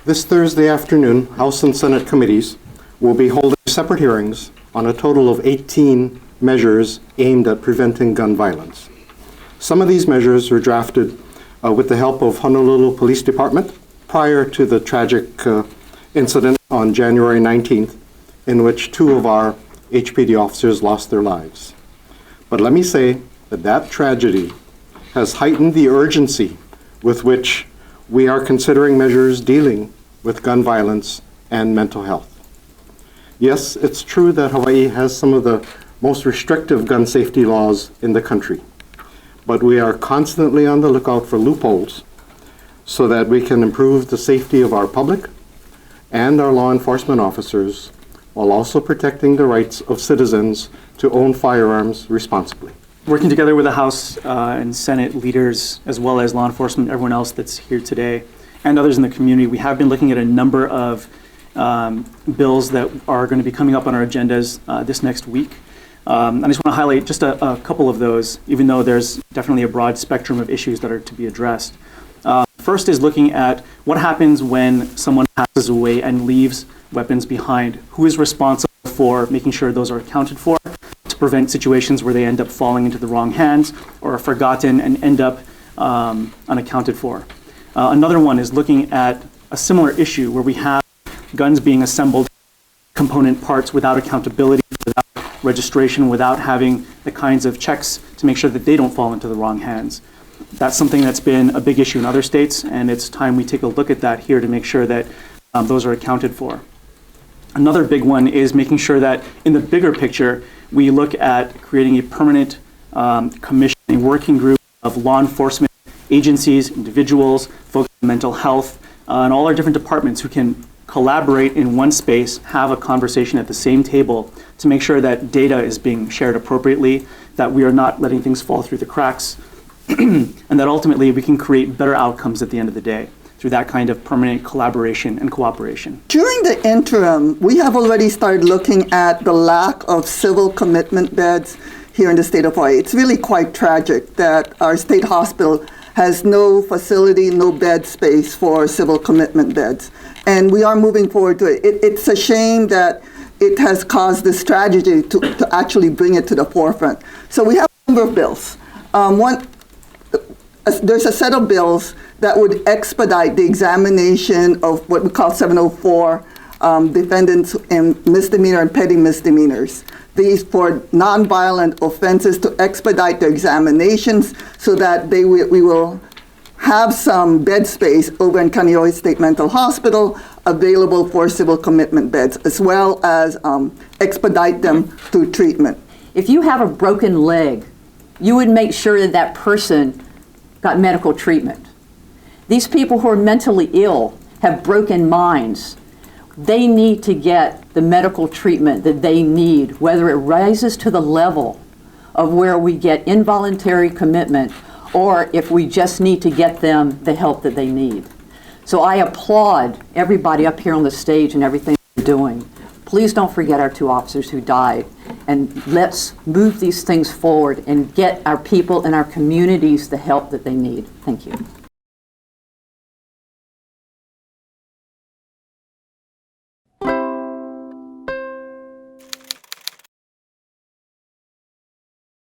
This Thursday afternoon, House and Senate committees will be holding separate hearings on a total of 18 measures aimed at preventing gun violence. Some of these measures were drafted with the help of Honolulu Police Department prior to the tragic incident on January 19th, in which 2 of our HPD officers lost their lives. But let me say that that tragedy has heightened the urgency with which we are considering measures dealing with gun violence and mental health. Yes, it's true that Hawaii has some of the most restrictive gun safety laws in the country, but we are constantly on the lookout for loopholes so that we can improve the safety of our public and our law enforcement officers while also protecting the rights of citizens to own firearms responsibly. Working together with the House and Senate leaders, as well as law enforcement, everyone else that's here today, and others in the community, we have been looking at a number of bills that are going to be coming up on our agendas this next week. I just want to highlight just a couple of those, even though there's definitely a broad spectrum of issues that are to be addressed. First is looking at what happens when someone passes away and leaves weapons behind. Who is responsible for making sure those are accounted for to prevent situations where they end up falling into the wrong hands or are forgotten and end up unaccounted for. Another one is looking at a similar issue where we have guns being assembled, component parts without accountability, without registration, without having the kinds of checks to make sure that they don't fall into the wrong hands. That's something that's been a big issue in other states, and it's time we take a look at that here to make sure that those are accounted for. Another big one is making sure that in the bigger picture, we look at creating a permanent commission, a working group of law enforcement agencies, individuals, folks in mental health, and all our different departments who can collaborate in one space, have a conversation at the same table to make sure that data is being shared appropriately, that we are not letting things fall through the cracks, and that ultimately we can create better outcomes at the end of the day through that kind of permanent collaboration and cooperation. During the interim, we have already started looking at the lack of civil commitment beds here in the state of Hawaii. It's really quite tragic that our state hospital has no facility, no bed space for civil commitment beds. And we are moving forward to it. It's a shame that it has caused this tragedy to actually bring it to the forefront. So we have a number of bills. There's a set of bills that would expedite the examination of what we call 704 defendants in misdemeanor and petty misdemeanors. These for nonviolent offenses to expedite their examinations so that we will have some bed space over in Kaneohe State Mental Hospital available for civil commitment beds, as well as expedite them through treatment. If you have a broken leg, you would make sure that that person got medical treatment. These people who are mentally ill have broken minds. They need to get the medical treatment that they need, whether it rises to the level of where we get involuntary commitment or if we just need to get them the help that they need. So I applaud everybody up here on the stage and everything they're doing. Please don't forget our 2 officers who died, and let's move these things forward and get our people and our communities the help that they need. Thank you.